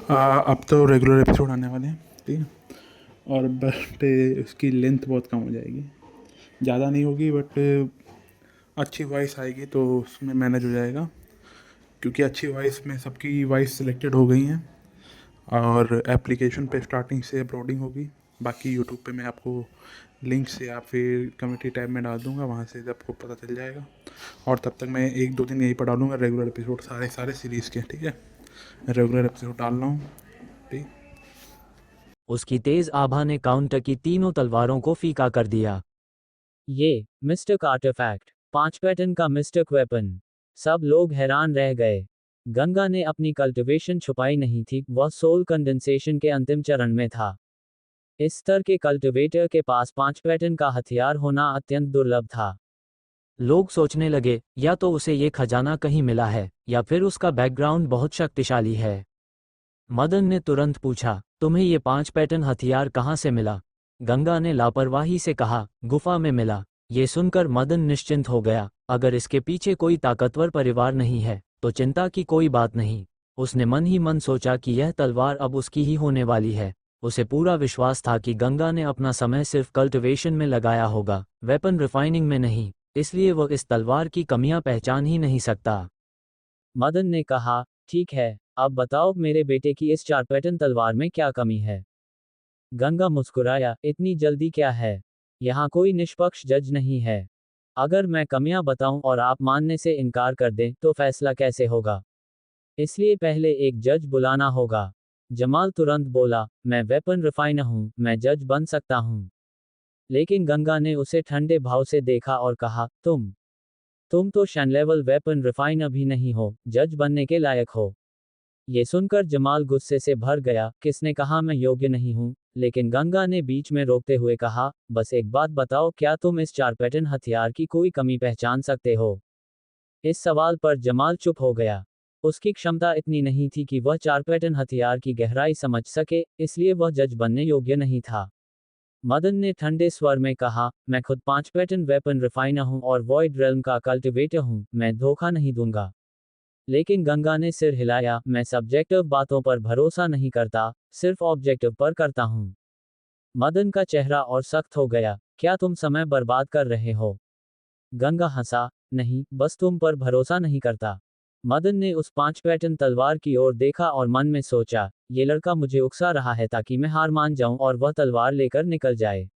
अब तो regular episode आने वाले हैं, ठीक है। और बट इसकी लेंथ बहुत कम हो जाएगी, ज़्यादा नहीं होगी, बट अच्छी वॉइस आएगी तो उसमें मैनेज हो जाएगा, क्योंकि अच्छी वॉइस में सबकी वॉइस सिलेक्टेड हो गई हैं। और एप्लीकेशन पे स्टार्टिंग से अपलोडिंग होगी। बाकी यूट्यूब पे मैं आपको लिंक से या फिर कम्युनिटी टैब में डाल दूंगा, वहाँ से आपको पता चल जाएगा। और तब तक मैं एक दो दिन यहीं पर डालूंगा रेगुलर एपिसोड, सारे सारे सीरीज़ के, ठीक है। रेगुलर एपिसोड डाल रहा हूँ, ठीक। उसकी तेज आभा ने काउंटर की तीनों तलवारों को फीका कर दिया। ये मिस्टिक आर्टिफैक्ट, 5 पैटर्न का मिस्टिक वेपन। सब लोग हैरान रह गए। गंगा ने अपनी कल्टिवेशन छुपाई नहीं थी, वह सोल कंडेंसेशन के अंतिम चरण में था। इस स्तर के कल्टिवेटर के पास 5 पैटर्न का हथियार होना अत्यंत दुर्लभ था। लोग सोचने लगे, या तो उसे ये खजाना कहीं मिला है, या फिर उसका बैकग्राउंड बहुत शक्तिशाली है। मदन ने तुरंत पूछा, तुम्हें ये 5 पैटर्न हथियार कहाँ से मिला? गंगा ने लापरवाही से कहा, गुफा में मिला। ये सुनकर मदन निश्चिंत हो गया, अगर इसके पीछे कोई ताकतवर परिवार नहीं है, तो चिंता की कोई बात नहीं। उसने मन ही मन सोचा कि यह तलवार अब उसकी ही होने वाली है। उसे पूरा विश्वास था कि गंगा ने अपना समय सिर्फ कल्टिवेशन में लगाया होगा, वेपन रिफाइनिंग में नहीं, इसलिए वह इस तलवार की कमियां पहचान ही नहीं सकता। मदन ने कहा, ठीक है, अब बताओ मेरे बेटे की इस 4 पैटर्न तलवार में क्या कमी है? गंगा मुस्कुराया, इतनी जल्दी क्या है? यहाँ कोई निष्पक्ष जज नहीं है। अगर मैं कमियां बताऊं और आप मानने से इनकार कर दें, तो फैसला कैसे होगा? इसलिए पहले एक जज बुलाना होगा। जमाल तुरंत बोला, मैं वेपन रिफाइनर हूं, मैं जज बन सकता हूं। लेकिन गंगा ने उसे ठंडे भाव से देखा और कहा, तुम तो शैन लेवल वेपन रिफाइनर भी नहीं हो, जज बनने के लायक हो। ये सुनकर जमाल गुस्से से भर गया, किसने कहा मैं योग्य नहीं हूं? लेकिन गंगा ने बीच में रोकते हुए कहा, बस एक बात बताओ, क्या तुम इस 4 पैटर्न हथियार की कोई कमी पहचान सकते हो? इस सवाल पर जमाल चुप हो गया। उसकी क्षमता इतनी नहीं थी कि वह 4 पैटर्न हथियार की गहराई समझ सके, इसलिए वह जज बनने योग्य नहीं था। मदन ने ठंडे स्वर में कहा, मैं खुद 5 पैटर्न वेपन रिफाइनर हूं और वॉइड रेल्म का कल्टिवेटर हूं, मैं धोखा नहीं दूंगा। लेकिन गंगा ने सिर हिलाया, मैं सब्जेक्टिव बातों पर भरोसा नहीं करता, सिर्फ ऑब्जेक्टिव पर करता हूं। मदन का चेहरा और सख्त हो गया, क्या तुम समय बर्बाद कर रहे हो? गंगा हंसा, नहीं, बस तुम पर भरोसा नहीं करता। मदन ने उस 5 पैटर्न तलवार की ओर देखा और मन में सोचा, ये लड़का मुझे उकसा रहा है ताकि मैं हार मान जाऊं और वह तलवार लेकर निकल जाए।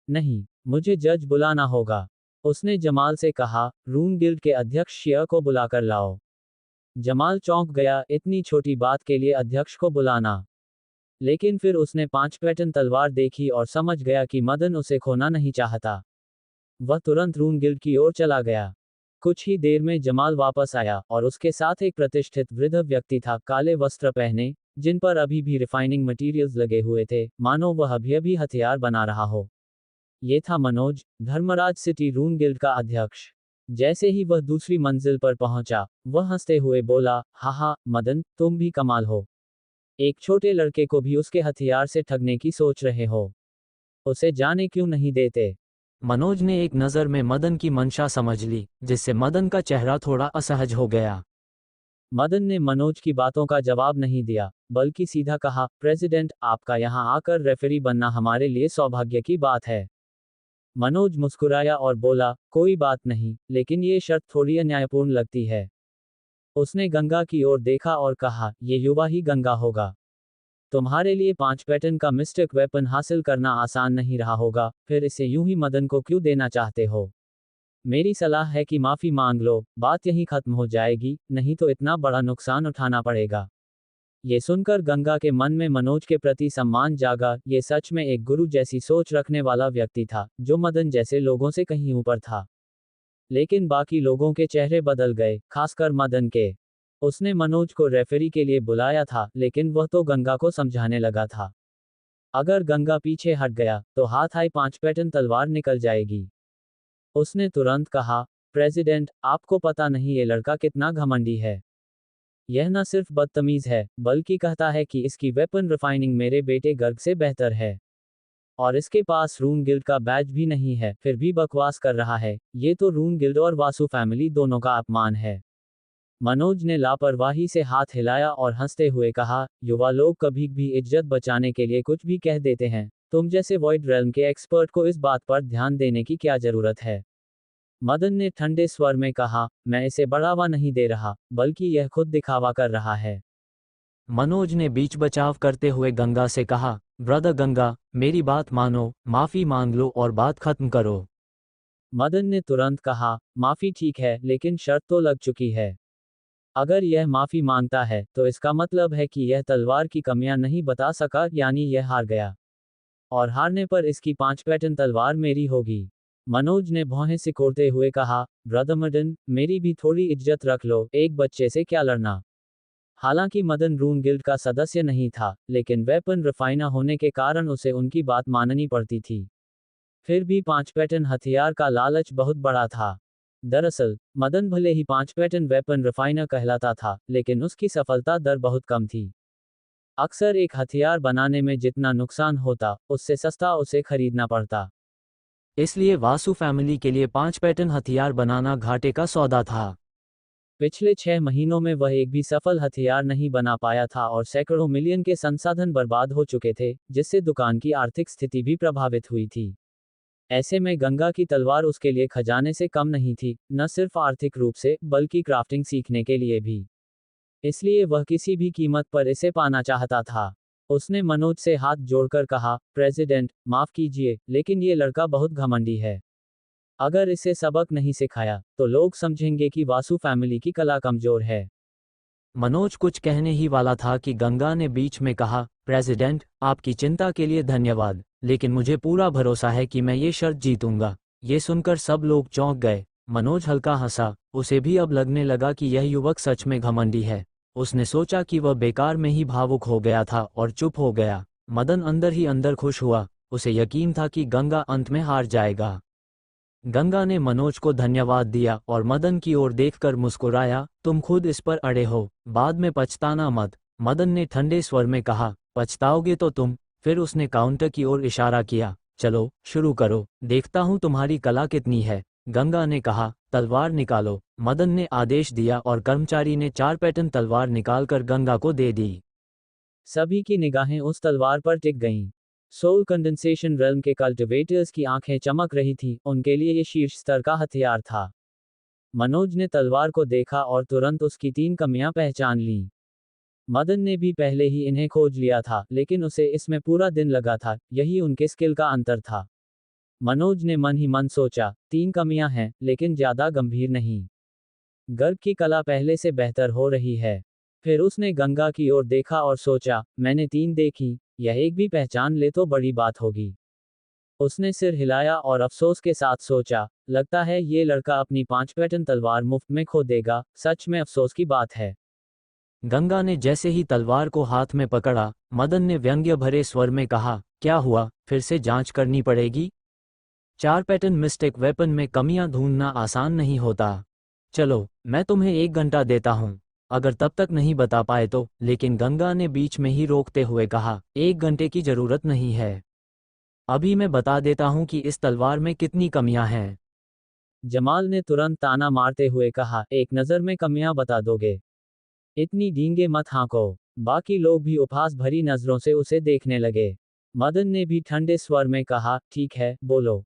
नहीं, मुझे जज बुलाना होगा। उसने जमाल से कहा, रूम गिल्ड के अध्यक्ष शिया को बुलाकर लाओ। जमाल चौंक गया, इतनी छोटी बात के लिए अध्यक्ष को बुलाना। लेकिन फिर उसने 5 पैटर्न तलवार देखी और समझ गया कि मदन उसे खोना नहीं चाहता। वह तुरंत रून गिल्ड की ओर चला गया। कुछ ही देर में जमाल वापस आया और उसके साथ एक प्रतिष्ठित वृद्ध व्यक्ति था, काले वस्त्र पहने, जिन पर अभी भी रिफाइनिंग मटेरियल्स लगे हुए थे, मानो वह अभी अभी हथियार बना रहा हो। ये था मनोज, धर्मराज सिटी रून गिल्ड का अध्यक्ष। जैसे ही वह दूसरी मंजिल पर पहुंचा, वह हंसते हुए बोला, हा मदन, तुम भी कमाल हो। एक छोटे लड़के को भी उसके हथियार से ठगने की सोच रहे हो। उसे जाने क्यों नहीं देते? मनोज ने एक नज़र में मदन की मंशा समझ ली, जिससे मदन का चेहरा थोड़ा असहज हो गया। मदन ने मनोज की बातों का जवाब नहीं दिया, बल्कि सीधा कहा, प्रेसिडेंट, आपका यहाँ आकर रेफरी बनना हमारे लिए सौभाग्य की बात है। मनोज मुस्कुराया और बोला, कोई बात नहीं, लेकिन ये शर्त थोड़ी अन्यायपूर्ण लगती है। उसने गंगा की ओर देखा और कहा, ये युवा ही गंगा होगा। तुम्हारे लिए 5 पैटर्न का मिस्टिक वेपन हासिल करना आसान नहीं रहा होगा, फिर इसे यूं ही मदन को क्यों देना चाहते हो? मेरी सलाह है कि माफी मांग लो, बात यहीं खत्म हो जाएगी, नहीं तो इतना बड़ा नुकसान उठाना पड़ेगा। ये सुनकर गंगा के मन में मनोज के प्रति सम्मान जागा, ये सच में एक गुरु जैसी सोच रखने वाला व्यक्ति था, जो मदन जैसे लोगों से कहीं ऊपर था। लेकिन बाकी लोगों के चेहरे बदल गए, खासकर मदन के। उसने मनोज को रेफरी के लिए बुलाया था, लेकिन वह तो गंगा को समझाने लगा था। अगर गंगा पीछे हट गया, तो हाथ आई 5 पैटर्न तलवार निकल जाएगी। उसने तुरंत कहा, प्रेसिडेंट, आपको पता नहीं ये लड़का कितना घमंडी है। यह न सिर्फ बदतमीज है, बल्कि कहता है कि इसकी वेपन रिफाइनिंग मेरे बेटे गर्ग से बेहतर है। और इसके पास रून गिल्ड का बैज भी नहीं है, फिर भी बकवास कर रहा है। ये तो रून गिल्ड और वासु फैमिली दोनों का अपमान है। मनोज ने लापरवाही से हाथ हिलाया और हंसते हुए कहा, युवा लोग कभी भी इज्जत बचाने के लिए कुछ भी कह देते हैं, तुम जैसे वॉइड रेल्म के एक्सपर्ट को इस बात पर ध्यान देने की क्या जरूरत है। मदन ने ठंडे स्वर में कहा, मैं इसे बढ़ावा नहीं दे रहा, बल्कि यह खुद दिखावा कर रहा है। मनोज ने बीच बचाव करते हुए गंगा से कहा, ब्रदर गंगा, मेरी बात मानो, माफी मांग लो और बात खत्म करो। मदन ने तुरंत कहा, माफी ठीक है, लेकिन शर्त तो लग चुकी है। अगर यह माफी मांगता है तो इसका मतलब है कि यह तलवार की कमियां नहीं बता सका, यानी यह हार गया। और हारने पर इसकी 5 पैटर्न तलवार मेरी होगी। मनोज ने भौहें सिकोड़ते हुए कहा, ब्रदर मदन, मेरी भी थोड़ी इज्जत रख लो, एक बच्चे से क्या लड़ना। हालांकि मदन रून गिल्ड का सदस्य नहीं था, लेकिन वेपन रिफाइनर होने के कारण उसे उनकी बात माननी पड़ती थी। फिर भी 5 पैटर्न हथियार का लालच बहुत बड़ा था। दरअसल, मदन भले ही 5 पैटर्न वेपन रिफाइनर कहलाता था, लेकिन उसकी सफलता दर बहुत कम थी। अक्सर एक हथियार बनाने में जितना नुकसान होता, उससे सस्ता उसे खरीदना पड़ता। इसलिए वासु फैमिली के लिए 5 पैटर्न हथियार बनाना घाटे का सौदा था। पिछले 6 महीनों में वह एक भी सफल हथियार नहीं बना पाया था और सैकड़ों मिलियन के संसाधन बर्बाद हो चुके थे, जिससे दुकान की आर्थिक स्थिति भी प्रभावित हुई थी। ऐसे में गंगा की तलवार उसके लिए खजाने से कम नहीं थी, न सिर्फ आर्थिक रूप से, बल्कि क्राफ्टिंग सीखने के लिए भी। इसलिए वह किसी भी कीमत पर इसे पाना चाहता था। उसने मनोज से हाथ जोड़कर कहा, प्रेसिडेंट, माफ कीजिए, लेकिन ये लड़का बहुत घमंडी है। अगर इसे सबक नहीं सिखाया, तो लोग समझेंगे कि वासु फैमिली की कला कमजोर है। मनोज कुछ कहने ही वाला था कि गंगा ने बीच में कहा, प्रेसिडेंट, आपकी चिंता के लिए धन्यवाद, लेकिन मुझे पूरा भरोसा है कि मैं ये शर्त जीतूंगा। ये सुनकर सब लोग चौंक गए। मनोज हल्का हंसा, उसे भी अब लगने लगा कि यह युवक सच में घमंडी है। उसने सोचा कि वह बेकार में ही भावुक हो गया था और चुप हो गया। मदन अंदर ही अंदर खुश हुआ, उसे यकीन था कि गंगा अंत में हार जाएगा। गंगा ने मनोज को धन्यवाद दिया और मदन की ओर देखकर मुस्कुराया, तुम खुद इस पर अड़े हो, बाद में पछताना मत। मदन ने ठंडे स्वर में कहा, पछताओगे तो तुम। फिर उसने काउंटर की ओर इशारा किया, चलो शुरू करो, देखता हूँ तुम्हारी कला कितनी है। गंगा ने कहा, तलवार निकालो। मदन ने आदेश दिया और कर्मचारी ने 4 पैटर्न तलवार निकालकर गंगा को दे दी। सभी की निगाहें उस तलवार पर टिक गईं। सोल कंडेंसेशन रेल्म के कल्टिवेटर्स की आंखें चमक रही थीं, उनके लिए ये शीर्ष स्तर का हथियार था। मनोज ने तलवार को देखा और तुरंत उसकी 3 कमियां पहचान लीं। मदन ने भी पहले ही इन्हें खोज लिया था, लेकिन उसे इसमें पूरा दिन लगा था, यही उनके स्किल का अंतर था। मनोज ने मन ही मन सोचा, 3 कमियां हैं, लेकिन ज्यादा गंभीर नहीं। गर्ग की कला पहले से बेहतर हो रही है। फिर उसने गंगा की ओर देखा और सोचा, मैंने 3 देखी, यह एक भी पहचान ले तो बड़ी बात होगी। उसने सिर हिलाया और अफसोस के साथ सोचा, लगता है ये लड़का अपनी 5 पैटर्न तलवार मुफ्त में खो देगा, सच में अफसोस की बात है। गंगा ने जैसे ही तलवार को हाथ में पकड़ा, मदन ने व्यंग्य भरे स्वर में कहा, क्या हुआ, फिर से जांच करनी पड़ेगी। 4 पैटर्न मिस्टेक वेपन में कमियां ढूंढना आसान नहीं होता। चलो, मैं तुम्हें 1 घंटा देता हूँ, अगर तब तक नहीं बता पाए तो। लेकिन गंगा ने बीच में ही रोकते हुए कहा, 1 घंटे की जरूरत नहीं है। अभी मैं बता देता हूं कि इस तलवार में कितनी कमियां हैं। जमाल ने तुरंत ताना मारते हुए कहा, एक नजर में कमियां बता दोगे? इतनी डींगे मत हाँको। बाकी लोग भी उपहास भरी नजरों से उसे देखने लगे। मदन ने भी ठंडे स्वर में कहा, ठीक है, बोलो।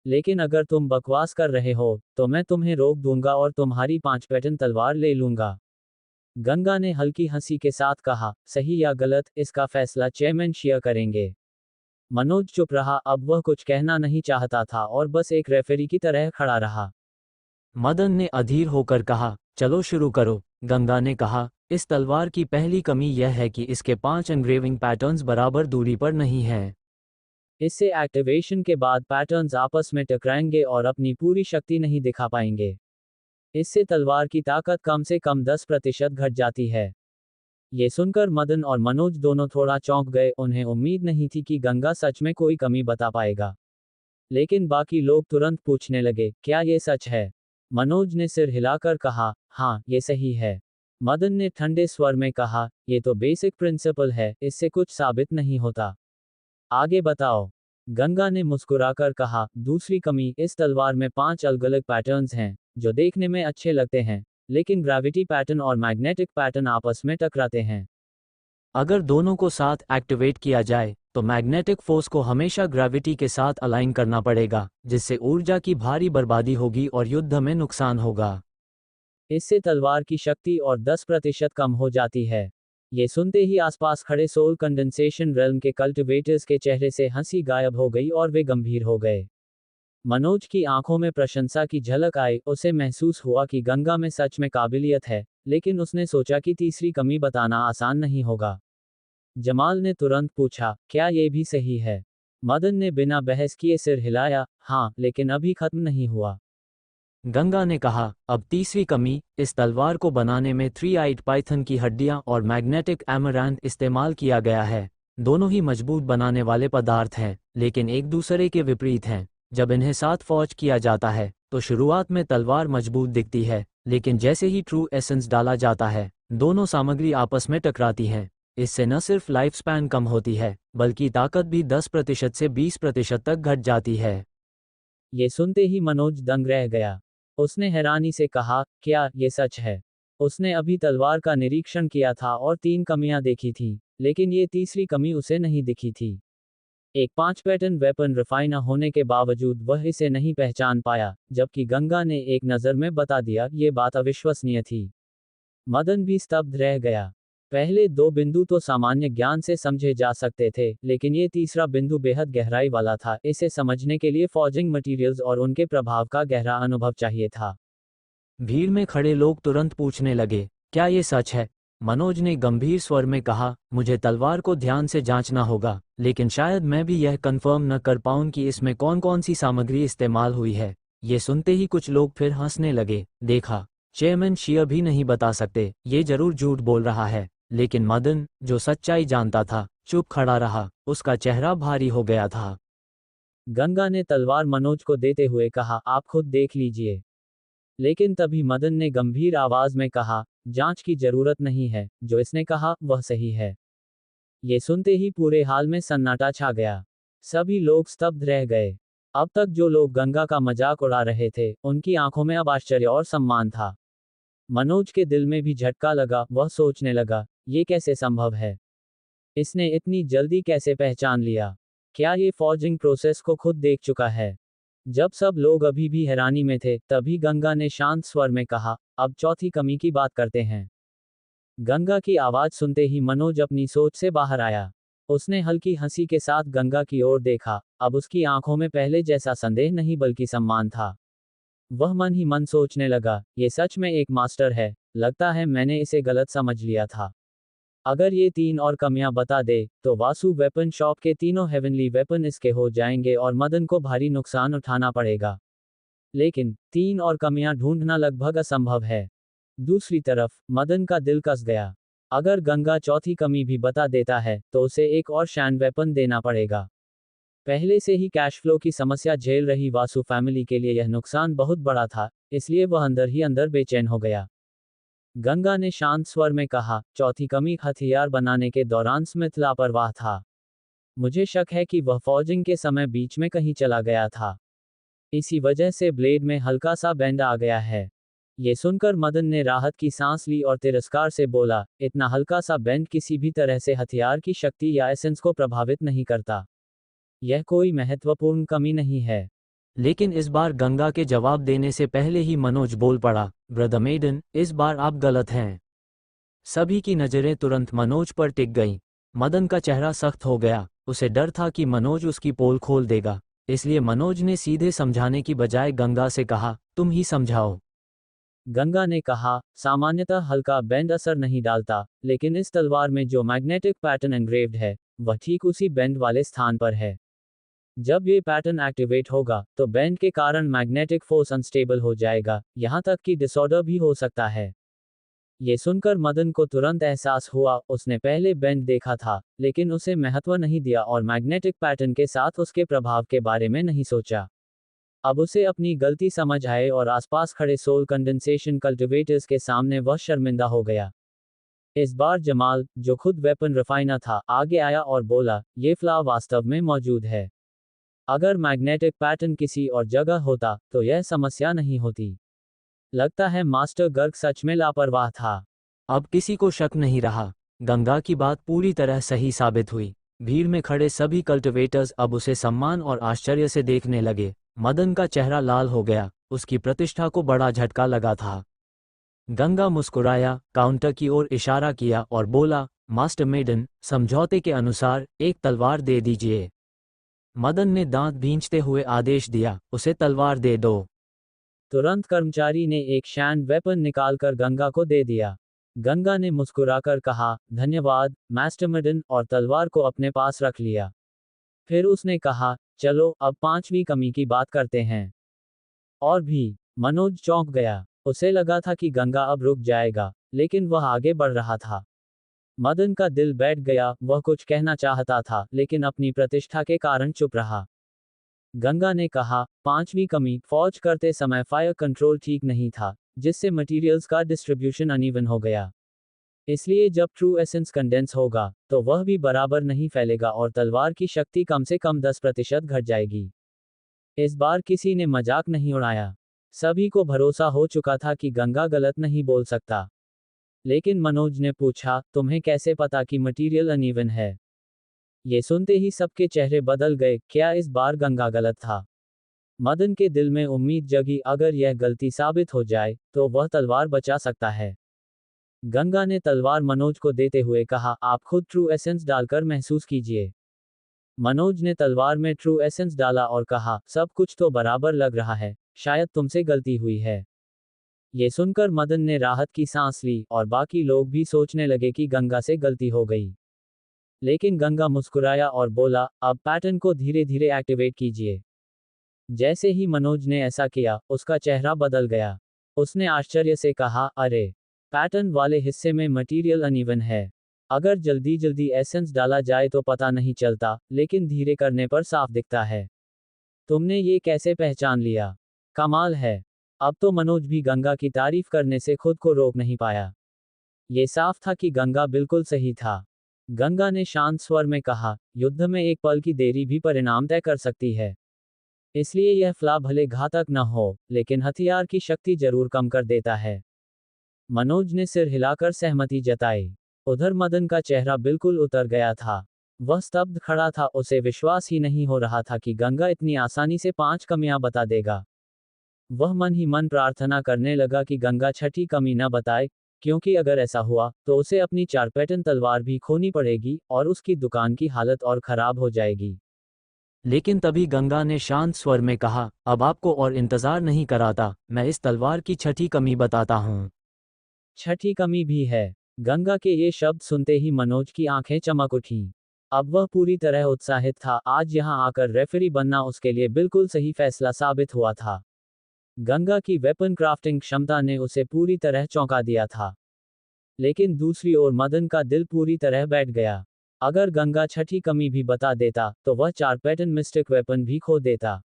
लेकिन अगर तुम बकवास कर रहे हो, तो मैं तुम्हें रोक दूंगा और तुम्हारी 5 पैटर्न तलवार ले लूंगा। गंगा ने हल्की हंसी के साथ कहा, सही या गलत, इसका फैसला चेयरमैन शिया करेंगे। मनोज चुप रहा, अब वह कुछ कहना नहीं चाहता था और बस एक रेफरी की तरह खड़ा रहा। मदन ने अधीर होकर कहा, चलो शुरू करो। गंगा ने कहा, इस तलवार की पहली कमी यह है कि इसके 5 एंग्रेविंग पैटर्न्स बराबर दूरी पर नहीं हैं। इससे एक्टिवेशन के बाद पैटर्न्स आपस में टकराएंगे और अपनी पूरी शक्ति नहीं दिखा पाएंगे। इससे तलवार की ताकत कम से कम 10% घट जाती है। ये सुनकर मदन और मनोज दोनों थोड़ा चौंक गए, उन्हें उम्मीद नहीं थी कि गंगा सच में कोई कमी बता पाएगा। लेकिन बाकी लोग तुरंत पूछने लगे, क्या ये सच है? मनोज ने सिर हिलाकर कहा, हाँ, ये सही है। मदन ने ठंडे स्वर में कहा, ये तो बेसिक प्रिंसिपल है, इससे कुछ साबित नहीं होता। आगे बताओ। गंगा ने मुस्कुराकर कहा, दूसरी कमी, इस तलवार में 5 अलग अलग पैटर्न्स हैं, जो देखने में अच्छे लगते हैं, लेकिन ग्रेविटी पैटर्न और मैग्नेटिक पैटर्न आपस में टकराते हैं। अगर दोनों को साथ एक्टिवेट किया जाए तो मैग्नेटिक फोर्स को हमेशा ग्रेविटी के साथ अलाइन करना पड़ेगा, जिससे ऊर्जा की भारी बर्बादी होगी और युद्ध में नुकसान होगा। इससे तलवार की शक्ति और 10% कम हो जाती है। ये सुनते ही आसपास खड़े सोल कंडेंसेशन रेल्म के कल्टिवेटर्स के चेहरे से हंसी गायब हो गई और वे गंभीर हो गए। मनोज की आंखों में प्रशंसा की झलक आई। उसे महसूस हुआ कि गंगा में सच में काबिलियत है, लेकिन उसने सोचा कि तीसरी कमी बताना आसान नहीं होगा। जमाल ने तुरंत पूछा, क्या ये भी सही है? मदन ने बिना बहस किए सिर हिलाया, हाँ, लेकिन अभी खत्म नहीं हुआ। गंगा ने कहा, अब तीसरी कमी, इस तलवार को बनाने में 3-eyed पाइथन की हड्डियां और मैग्नेटिक एमरैंथ इस्तेमाल किया गया है। दोनों ही मजबूत बनाने वाले पदार्थ हैं, लेकिन एक दूसरे के विपरीत हैं। जब इन्हें साथ फौज किया जाता है तो शुरुआत में तलवार मजबूत दिखती है, लेकिन जैसे ही ट्रू एसेंस डाला जाता है दोनों सामग्री आपस में टकराती हैं। इससे न सिर्फ लाइफ स्पैन कम होती है, बल्कि ताकत भी 10% से 20% तक घट जाती है। ये सुनते ही मनोज दंग रह गया। उसने हैरानी से कहा, क्या ये सच है? उसने अभी तलवार का निरीक्षण किया था और 3 कमियां देखी थी, लेकिन ये तीसरी कमी उसे नहीं दिखी थी। एक 5 पैटर्न वेपन रिफाइनर होने के बावजूद वह इसे नहीं पहचान पाया, जबकि गंगा ने एक नज़र में बता दिया। ये बात अविश्वसनीय थी। मदन भी स्तब्ध रह गया। पहले 2 बिंदु तो सामान्य ज्ञान से समझे जा सकते थे, लेकिन ये तीसरा बिंदु बेहद गहराई वाला था। इसे समझने के लिए फॉर्जिंग मटेरियल्स और उनके प्रभाव का गहरा अनुभव चाहिए था। भीड़ में खड़े लोग तुरंत पूछने लगे, क्या ये सच है? मनोज ने गंभीर स्वर में कहा, मुझे तलवार को ध्यान से जांचना होगा, लेकिन शायद मैं भी यह कंफर्म न कर पाऊं कि इसमें कौन कौन सी सामग्री इस्तेमाल हुई है। ये सुनते ही कुछ लोग फिर हंसने लगे। देखा, चेयरमैन शिया भी नहीं बता सकते, ये जरूर झूठ बोल रहा है। लेकिन मदन, जो सच्चाई जानता था, चुप खड़ा रहा। उसका चेहरा भारी हो गया था। गंगा ने तलवार मनोज को देते हुए कहा, आप खुद देख लीजिए। लेकिन तभी मदन ने गंभीर आवाज में कहा, जांच की जरूरत नहीं है, जो इसने कहा वह सही है। ये सुनते ही पूरे हाल में सन्नाटा छा गया। सभी लोग स्तब्ध रह गए। अब तक जो लोग गंगा का मजाक उड़ा रहे थे, उनकी आंखों में अब आश्चर्य और सम्मान था। मनोज के दिल में भी झटका लगा। वह सोचने लगा, ये कैसे संभव है? इसने इतनी जल्दी कैसे पहचान लिया? क्या ये फॉर्जिंग प्रोसेस को खुद देख चुका है? जब सब लोग अभी भी हैरानी में थे, तभी गंगा ने शांत स्वर में कहा, अब चौथी कमी की बात करते हैं। गंगा की आवाज सुनते ही मनोज अपनी सोच से बाहर आया। उसने हल्की हंसी के साथ गंगा की ओर देखा। अब उसकी आंखों में पहले जैसा संदेह नहीं बल्कि सम्मान था। वह मन ही मन सोचने लगा, ये सच में एक मास्टर है। लगता है मैंने इसे गलत समझ लिया था। अगर ये 3 और कमियां बता दे, तो वासु वेपन शॉप के तीनों हेवनली वेपन इसके हो जाएंगे और मदन को भारी नुकसान उठाना पड़ेगा। लेकिन 3 और कमियां ढूंढना लगभग असंभव है। दूसरी तरफ मदन का दिल कस गया। अगर गंगा चौथी कमी भी बता देता है, तो उसे एक और शैंड वेपन देना पड़ेगा। पहले से ही कैश फ्लो की समस्या झेल रही वासु फैमिली के लिए यह नुकसान बहुत बड़ा था, इसलिए वह अंदर ही अंदर बेचैन हो गया। गंगा ने शांत स्वर में कहा, चौथी कमी, हथियार बनाने के दौरान स्मिथ लापरवाह था। मुझे शक है कि वह फॉर्जिंग के समय बीच में कहीं चला गया था। इसी वजह से ब्लेड में हल्का सा बेंड आ गया है। ये सुनकर मदन ने राहत की सांस ली और तिरस्कार से बोला, इतना हल्का सा बेंड किसी भी तरह से हथियार की शक्ति या एसेंस को प्रभावित नहीं करता। यह कोई महत्वपूर्ण कमी नहीं है। लेकिन इस बार गंगा के जवाब देने से पहले ही मनोज बोल पड़ा, ब्रदर मेडन, इस बार आप गलत हैं। सभी की नजरें तुरंत मनोज पर टिक गईं। मदन का चेहरा सख्त हो गया। उसे डर था कि मनोज उसकी पोल खोल देगा, इसलिए मनोज ने सीधे समझाने की बजाय गंगा से कहा, तुम ही समझाओ। गंगा ने कहा, सामान्यतः हल्का बेंड असर नहीं डालता, लेकिन इस तलवार में जो मैग्नेटिक पैटर्न एंग्रेव्ड है, वह ठीक उसी बेंड वाले स्थान पर है। जब ये पैटर्न एक्टिवेट होगा, तो बेंड के कारण मैग्नेटिक फोर्स अनस्टेबल हो जाएगा, यहां तक कि डिसऑर्डर भी हो सकता है। ये सुनकर मदन को तुरंत एहसास हुआ। उसने पहले बेंड देखा था, लेकिन उसे महत्व नहीं दिया और मैग्नेटिक पैटर्न के साथ उसके प्रभाव के बारे में नहीं सोचा। अब उसे अपनी गलती समझ आए और आसपास खड़े सोल कंडेंसेशन कल्टिवेटर्स के सामने वह शर्मिंदा हो गया। इस बार जमाल, जो खुद वेपन रिफाइनर था, आगे आया और बोला, ये फ्लॉ वास्तव में मौजूद है। अगर मैग्नेटिक पैटर्न किसी और जगह होता, तो यह समस्या नहीं होती। लगता है मास्टर गर्ग सच में लापरवाह था। अब किसी को शक नहीं रहा। गंगा की बात पूरी तरह सही साबित हुई। भीड़ में खड़े सभी कल्टिवेटर्स अब उसे सम्मान और आश्चर्य से देखने लगे। मदन का चेहरा लाल हो गया, उसकी प्रतिष्ठा को बड़ा झटका लगा था। गंगा मुस्कुराया, काउंटर की ओर इशारा किया और बोला, मास्टर मेडन, समझौते के अनुसार एक तलवार दे दीजिए। मदन ने दांत भींचते हुए आदेश दिया, उसे तलवार दे दो। तुरंत कर्मचारी ने एक शैंड वेपन निकालकर गंगा को दे दिया। गंगा ने मुस्कुराकर कहा, धन्यवाद मास्टर मेडन, और तलवार को अपने पास रख लिया। फिर उसने कहा, चलो अब 5वीं कमी की बात करते हैं। और भी। मनोज चौंक गया। उसे लगा था कि गंगा अब रुक जाएगा, लेकिन वह आगे बढ़ रहा था। मदन का दिल बैठ गया, वह कुछ कहना चाहता था लेकिन अपनी प्रतिष्ठा के कारण चुप रहा। गंगा ने कहा, 5वीं कमी, फौज करते समय फायर कंट्रोल ठीक नहीं था, जिससे मटेरियल्स का डिस्ट्रीब्यूशन अनइवन हो गया। इसलिए जब ट्रू एसेंस कंडेंस होगा, तो वह भी बराबर नहीं फैलेगा और तलवार की शक्ति कम से कम 10% घट जाएगी। इस बार किसी ने मजाक नहीं उड़ाया। सभी को भरोसा हो चुका था कि गंगा गलत नहीं बोल सकता। लेकिन मनोज ने पूछा, तुम्हें कैसे पता कि मटेरियल अनइवन है? ये सुनते ही सबके चेहरे बदल गए, क्या इस बार गंगा गलत था? मदन के दिल में उम्मीद जगी, अगर यह गलती साबित हो जाए, तो वह तलवार बचा सकता है। गंगा ने तलवार मनोज को देते हुए कहा, आप खुद ट्रू एसेंस डालकर महसूस कीजिए। मनोज ने तलवार में ट्रू एसेंस डाला और कहा, सब कुछ तो बराबर लग रहा है, शायद तुमसे गलती हुई है। ये सुनकर मदन ने राहत की सांस ली और बाकी लोग भी सोचने लगे कि गंगा से गलती हो गई। लेकिन गंगा मुस्कुराया और बोला, अब पैटर्न को धीरे धीरे एक्टिवेट कीजिए। जैसे ही मनोज ने ऐसा किया, उसका चेहरा बदल गया। उसने आश्चर्य से कहा, अरे, पैटर्न वाले हिस्से में मटेरियल अनइवन है। अगर जल्दी जल्दी एसेंस डाला जाए तो पता नहीं चलता, लेकिन धीरे करने पर साफ दिखता है। तुमने ये कैसे पहचान लिया? कमाल है। अब तो मनोज भी गंगा की तारीफ करने से खुद को रोक नहीं पाया। ये साफ था कि गंगा बिल्कुल सही था। गंगा ने शांत स्वर में कहा, युद्ध में एक पल की देरी भी परिणाम तय कर सकती है। इसलिए यह फ्ला भले घातक न हो, लेकिन हथियार की शक्ति जरूर कम कर देता है। मनोज ने सिर हिलाकर सहमति जताई। उधर मदन का चेहरा बिल्कुल उतर गया था। वह स्तब्ध खड़ा था, उसे विश्वास ही नहीं हो रहा था कि गंगा इतनी आसानी से 5 कमियां बता देगा। वह मन ही मन प्रार्थना करने लगा कि गंगा छठी कमी न बताए, क्योंकि अगर ऐसा हुआ, तो उसे अपनी 4 पैटर्न तलवार भी खोनी पड़ेगी और उसकी दुकान की हालत और खराब हो जाएगी। लेकिन तभी गंगा ने शांत स्वर में कहा, अब आपको और इंतजार नहीं कराता, मैं इस तलवार की छठी कमी बताता हूँ। छठी कमी भी है। गंगा के ये शब्द सुनते ही मनोज की आंखें चमक उठीं। अब वह पूरी तरह उत्साहित था, आज यहां आकर रेफरी बनना उसके लिए बिल्कुल सही फैसला साबित हुआ था। गंगा की वेपन क्राफ्टिंग क्षमता ने उसे पूरी तरह चौंका दिया था। लेकिन दूसरी ओर मदन का दिल पूरी तरह बैठ गया। अगर गंगा छठी कमी भी बता देता, तो वह 4 पैटर्न मिस्टिक वेपन भी खो देता।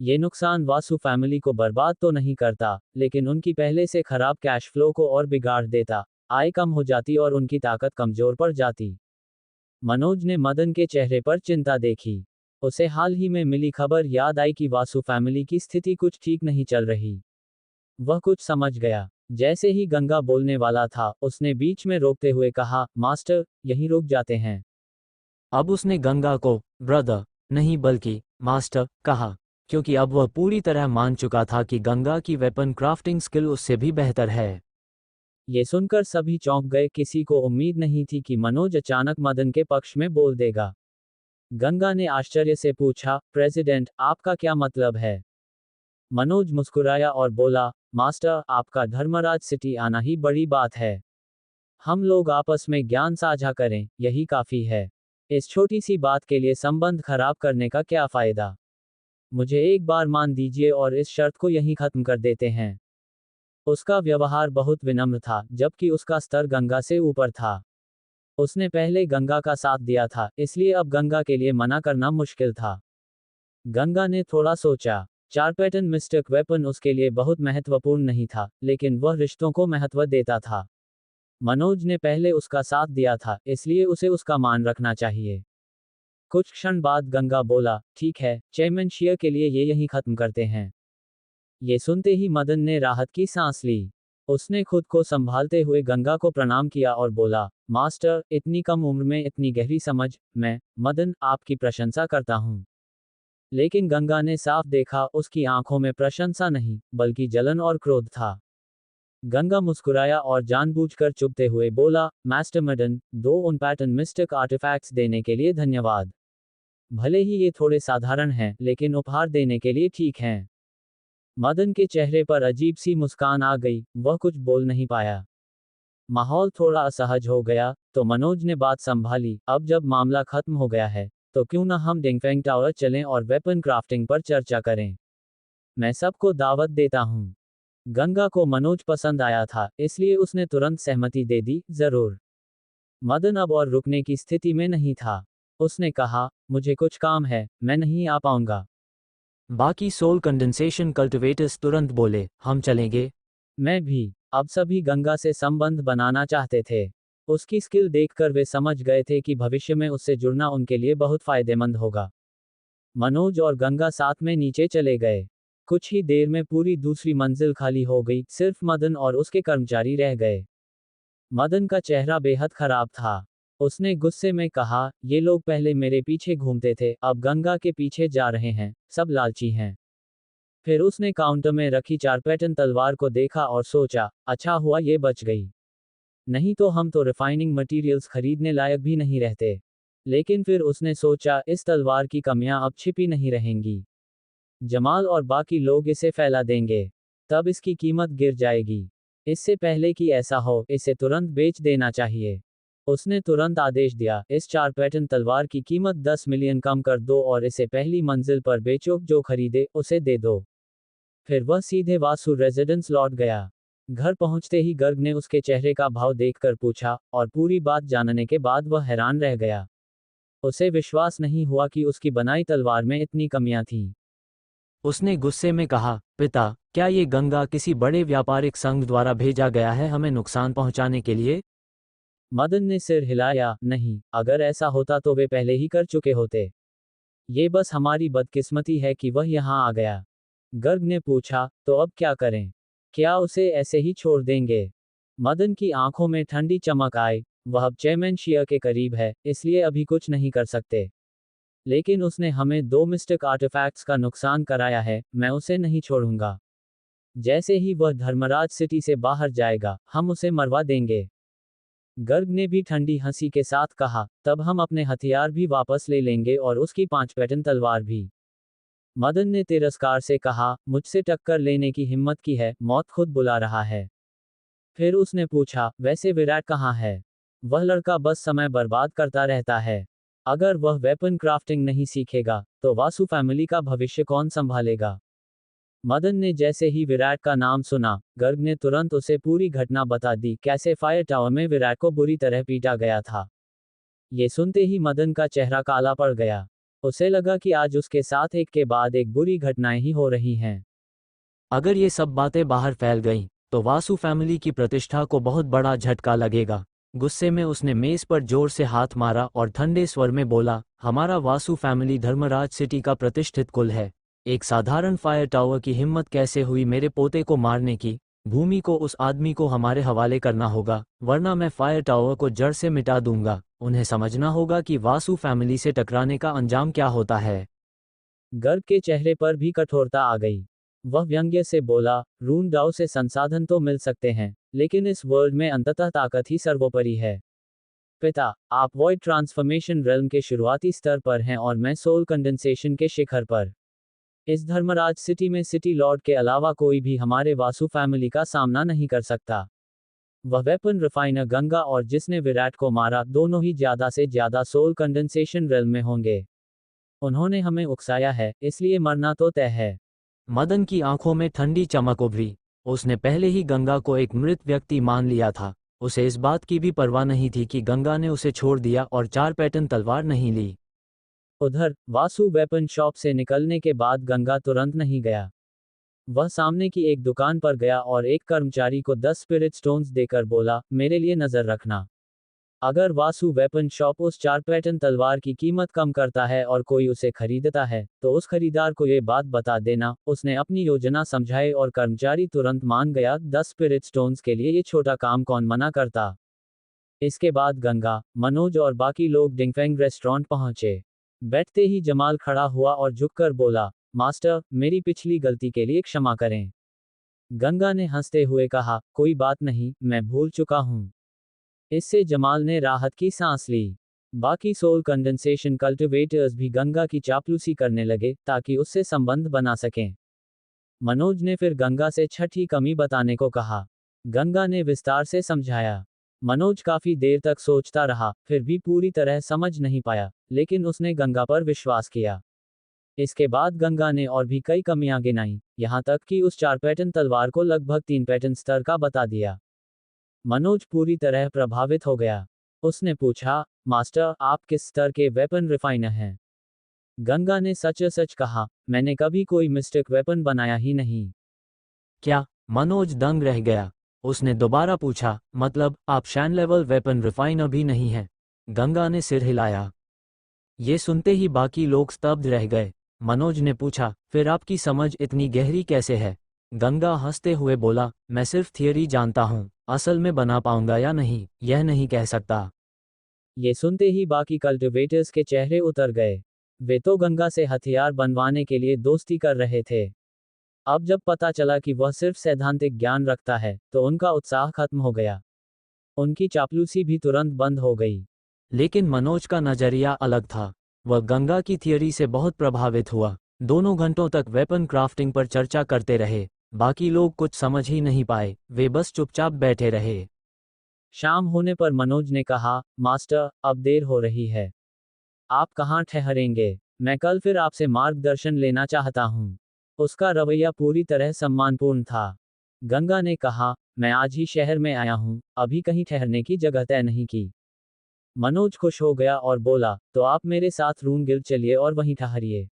ये नुकसान वासु फैमिली को बर्बाद तो नहीं करता, लेकिन उनकी पहले से खराब कैश फ्लो को और बिगाड़ देता। आय कम हो जाती और उनकी ताकत कमजोर पड़ जाती। मनोज ने मदन के चेहरे पर चिंता देखी। उसे हाल ही में मिली खबर याद आई कि वासु फैमिली की स्थिति कुछ ठीक नहीं चल रही। वह कुछ समझ गया। जैसे ही गंगा बोलने वाला था, उसने बीच में रोकते हुए कहा, मास्टर, यहीं रुक जाते हैं। अब उसने गंगा को ब्रदर नहीं बल्कि मास्टर कहा, क्योंकि अब वह पूरी तरह मान चुका था कि गंगा की वेपन क्राफ्टिंग स्किल उससे भी बेहतर है। ये सुनकर सभी चौंक गए, किसी को उम्मीद नहीं थी कि मनोज अचानक मदन के पक्ष में बोल देगा। गंगा ने आश्चर्य से पूछा, प्रेसिडेंट, आपका क्या मतलब है? मनोज मुस्कुराया और बोला, मास्टर, आपका धर्मराज सिटी आना ही बड़ी बात है। हम लोग आपस में ज्ञान साझा करें, यही काफी है। इस छोटी सी बात के लिए संबंध खराब करने का क्या फायदा? मुझे एक बार मान दीजिए और इस शर्त को यहीं खत्म कर देते हैं। उसका व्यवहार बहुत विनम्र था, जबकि उसका स्तर गंगा से ऊपर था। उसने पहले गंगा का साथ दिया था, इसलिए अब गंगा के लिए मना करना मुश्किल था। गंगा ने थोड़ा सोचा। 4 पैटर्न मिस्टिक वेपन उसके लिए बहुत महत्वपूर्ण नहीं था, लेकिन वह रिश्तों को महत्व देता था। मनोज ने पहले उसका साथ दिया था, इसलिए उसे उसका मान रखना चाहिए। कुछ क्षण बाद गंगा बोला, ठीक है, चेयरमैन शियर के लिए ये यहीं खत्म करते हैं। ये सुनते ही मदन ने राहत की सांस ली। उसने खुद को संभालते हुए गंगा को प्रणाम किया और बोला, मास्टर, इतनी कम उम्र में इतनी गहरी समझ, मैं, मदन, आपकी प्रशंसा करता हूँ। लेकिन गंगा ने साफ देखा, उसकी आंखों में प्रशंसा नहीं, बल्कि जलन और क्रोध था। गंगा मुस्कुराया और जानबूझकर चुभते हुए बोला, master Madan, 2 pattern mystic artifacts देने के लिए धन्यवाद। भले ही ये थोड़े साधारण हैं, लेकिन उपहार देने के लिए ठीक हैं। मदन के चेहरे पर अजीब सी मुस्कान आ गई, वह कुछ बोल नहीं पाया। माहौल थोड़ा असहज हो गया, तो मनोज ने बात संभाली, अब जब मामला खत्म हो गया है, तो क्यों ना हम डिंगफेंग टावर चलें और वेपन क्राफ्टिंग पर चर्चा करें। मैं सबको दावत देता हूँ। गंगा को मनोज पसंद आया था, इसलिए उसने तुरंत सहमति दे दी, जरूर। मदन अब और रुकने की स्थिति में नहीं था। उसने कहा, मुझे कुछ काम है, मैं नहीं आ पाऊंगा। बाकी सोल कंडेंसेशन कल्टिवेटर्स तुरंत बोले, हम चलेंगे। मैं भी। अब सभी गंगा से संबंध बनाना चाहते थे। उसकी स्किल देखकर वे समझ गए थे कि भविष्य में उससे जुड़ना उनके लिए बहुत फायदेमंद होगा। मनोज और गंगा साथ में नीचे चले गए। कुछ ही देर में पूरी दूसरी मंजिल खाली हो गई, सिर्फ मदन और उसके कर्मचारी रह गए। मदन का चेहरा बेहद खराब था। उसने गुस्से में कहा, ये लोग पहले मेरे पीछे घूमते थे, अब गंगा के पीछे जा रहे हैं, सब लालची हैं। फिर उसने काउंटर में रखी 4 पैटर्न तलवार को देखा और सोचा, अच्छा हुआ ये बच गई। नहीं तो हम तो रिफाइनिंग मटेरियल्स खरीदने लायक भी नहीं रहते। लेकिन फिर उसने सोचा, इस तलवार की कमियां अब छिपी नहीं रहेंगी। जमाल और बाकी लोग इसे फैला देंगे। तब इसकी कीमत गिर जाएगी। इससे पहले कि ऐसा हो, इसे तुरंत बेच देना चाहिए। उसने तुरंत आदेश दिया, इस 4 पैटर्न तलवार की कीमत 10 मिलियन कम कर दो और इसे पहली मंजिल पर बेचो, जो खरीदे उसे दे दो। फिर वह सीधे वासु रेजिडेंस लौट गया। घर पहुंचते ही गर्ग ने उसके चेहरे का भाव देखकर पूछा, और पूरी बात जानने के बाद वह हैरान रह गया। उसे विश्वास नहीं हुआ कि उसकी बनाई तलवार में इतनी कमियां थीं। उसने गुस्से में कहा, पिता, क्या ये गंगा किसी बड़े व्यापारिक संघ द्वारा भेजा गया है हमें नुकसान पहुंचाने के लिए? मदन ने सिर हिलाया, नहीं, अगर ऐसा होता तो वे पहले ही कर चुके होते। ये बस हमारी बदकिस्मती है कि वह यहाँ आ गया। गर्ग ने पूछा, तो अब क्या करें? क्या उसे ऐसे ही छोड़ देंगे? मदन की आंखों में ठंडी चमक आई। वह अब चेयरमैन शिया के करीब है, इसलिए अभी कुछ नहीं कर सकते। लेकिन उसने हमें 2 मिस्टिक आर्टिफैक्ट्स का नुकसान कराया है, मैं उसे नहीं छोड़ूंगा। जैसे ही वह धर्मराज सिटी से बाहर जाएगा, हम उसे मरवा देंगे। गर्ग ने भी ठंडी हंसी के साथ कहा, तब हम अपने हथियार भी वापस ले लेंगे और उसकी 5 पैटर्न तलवार भी। मदन ने तिरस्कार से कहा, मुझसे टक्कर लेने की हिम्मत की है, मौत खुद बुला रहा है। फिर उसने पूछा, वैसे विराट कहाँ है? वह लड़का बस समय बर्बाद करता रहता है। अगर वह वेपन क्राफ्टिंग नहीं सीखेगा, तो वासु फैमिली का भविष्य कौन संभालेगा? मदन ने जैसे ही विराट का नाम सुना, गर्ग ने तुरंत उसे पूरी घटना बता दी, कैसे फायर टावर में विराट को बुरी तरह पीटा गया था। ये सुनते ही मदन का चेहरा काला पड़ गया। उसे लगा कि आज उसके साथ एक के बाद एक बुरी घटनाएं ही हो रही हैं। अगर ये सब बातें बाहर फैल गईं, तो वासु फैमिली की प्रतिष्ठा को बहुत बड़ा झटका लगेगा। गुस्से में उसने मेज पर जोर से हाथ मारा और ठंडे स्वर में बोला, हमारा वासु फैमिली धर्मराज सिटी का प्रतिष्ठित कुल है। एक साधारण फायर टावर की हिम्मत कैसे हुई मेरे पोते को मारने की? भूमि को उस आदमी को हमारे हवाले करना होगा, वरना मैं फायर टावर को जड़ से मिटा दूंगा। उन्हें समझना होगा कि वासु फैमिली से टकराने का अंजाम क्या होता है। गर्ग के चेहरे पर भी कठोरता आ गई। वह व्यंग्य से बोला, रून डाउ से संसाधन तो मिल सकते हैं, लेकिन इस वर्ल्ड में अंततः ताकत ही सर्वोपरि है। पिता, आप वॉइड ट्रांसफॉर्मेशन रेल्म के शुरुआती स्तर पर हैं और मैं सोल कंडेंसेशन के शिखर पर। इस धर्मराज सिटी में सिटी लॉर्ड के अलावा कोई भी हमारे वासु फैमिली का सामना नहीं कर सकता। वह वेपन रिफाइनर गंगा और जिसने विराट को मारा, दोनों ही ज्यादा से ज्यादा सोल कंडेंसेशन रेल्म में होंगे। उन्होंने हमें उकसाया है, इसलिए मरना तो तय है। मदन की आंखों में ठंडी चमक उभरी। उसने पहले ही गंगा को एक मृत व्यक्ति मान लिया था। उसे इस बात की भी परवाह नहीं थी कि गंगा ने उसे छोड़ दिया और 4 पैटर्न तलवार नहीं ली। उधर वासु वेपन शॉप से निकलने के बाद गंगा तुरंत नहीं गया। वह सामने की एक दुकान पर गया और एक कर्मचारी को 10 स्पिरिट स्टोन्स देकर बोला, मेरे लिए नजर रखना। अगर वासु वेपन शॉप उस 4 पैटर्न तलवार की कीमत कम करता है और कोई उसे खरीदता है तो उस खरीदार को ये बात बता देना। उसने अपनी योजना समझाई और कर्मचारी तुरंत मान गया। 10 स्पिरिट स्टोन्स के लिए ये छोटा काम कौन मना करता। इसके बाद गंगा, मनोज और बाकी लोग डिंगफेंग रेस्टोरेंट पहुंचे। बैठते ही जमाल खड़ा हुआ और झुककर बोला, मास्टर, मेरी पिछली गलती के लिए क्षमा करें। गंगा ने हंसते हुए कहा, कोई बात नहीं, मैं भूल चुका हूं। इससे जमाल ने राहत की सांस ली। बाकी सोल कंडेंसेशन कल्टिवेटर्स भी गंगा की चापलूसी करने लगे ताकि उससे संबंध बना सकें। मनोज ने फिर गंगा से छठी कमी बताने को कहा। गंगा ने विस्तार से समझाया। मनोज काफी देर तक सोचता रहा, फिर भी पूरी तरह समझ नहीं पाया, लेकिन उसने गंगा पर विश्वास किया। इसके बाद गंगा ने और भी कई कमियां गिनाई, यहां तक कि उस 4 पैटर्न तलवार को लगभग 3 पैटर्न स्तर का बता दिया। मनोज पूरी तरह प्रभावित हो गया। उसने पूछा, मास्टर, आप किस स्तर के वेपन रिफाइनर हैं? गंगा ने सच कहा, मैंने कभी कोई मिस्टिक वेपन बनाया ही नहीं। क्या? मनोज दंग रह गया। उसने दोबारा पूछा, मतलब आप शैन लेवल वेपन रिफाइनर भी नहीं हैं? गंगा ने सिर हिलाया। ये सुनते ही बाकी लोग स्तब्ध रह गए। मनोज ने पूछा, फिर आपकी समझ इतनी गहरी कैसे है? गंगा हंसते हुए बोला, मैं सिर्फ थियरी जानता हूँ, असल में बना पाऊंगा या नहीं, यह नहीं कह सकता। ये सुनते ही बाकी कल्टिवेटर्स के चेहरे उतर गए। वे तो गंगा से हथियार बनवाने के लिए दोस्ती कर रहे थे। अब जब पता चला कि वह सिर्फ सैद्धांतिक ज्ञान रखता है, तो उनका उत्साह खत्म हो गया। उनकी चापलूसी भी तुरंत बंद हो गई। लेकिन मनोज का नजरिया अलग था। वह गंगा की थियरी से बहुत प्रभावित हुआ। दोनों घंटों तक वेपन क्राफ्टिंग पर चर्चा करते रहे। बाकी लोग कुछ समझ ही नहीं पाए, वे बस चुपचाप बैठे रहे। शाम होने पर मनोज ने कहा, मास्टर, अब देर हो रही है। आप कहाँ ठहरेंगे? मैं कल फिर आपसे मार्गदर्शन लेना चाहता हूँ। उसका रवैया पूरी तरह सम्मानपूर्ण था। गंगा ने कहा, मैं आज ही शहर में आया हूँ, अभी कहीं ठहरने की जगह तय नहीं की। मनोज खुश हो गया और बोला, तो आप मेरे साथ रून गिल्ड चलिए और वहीं ठहरिए।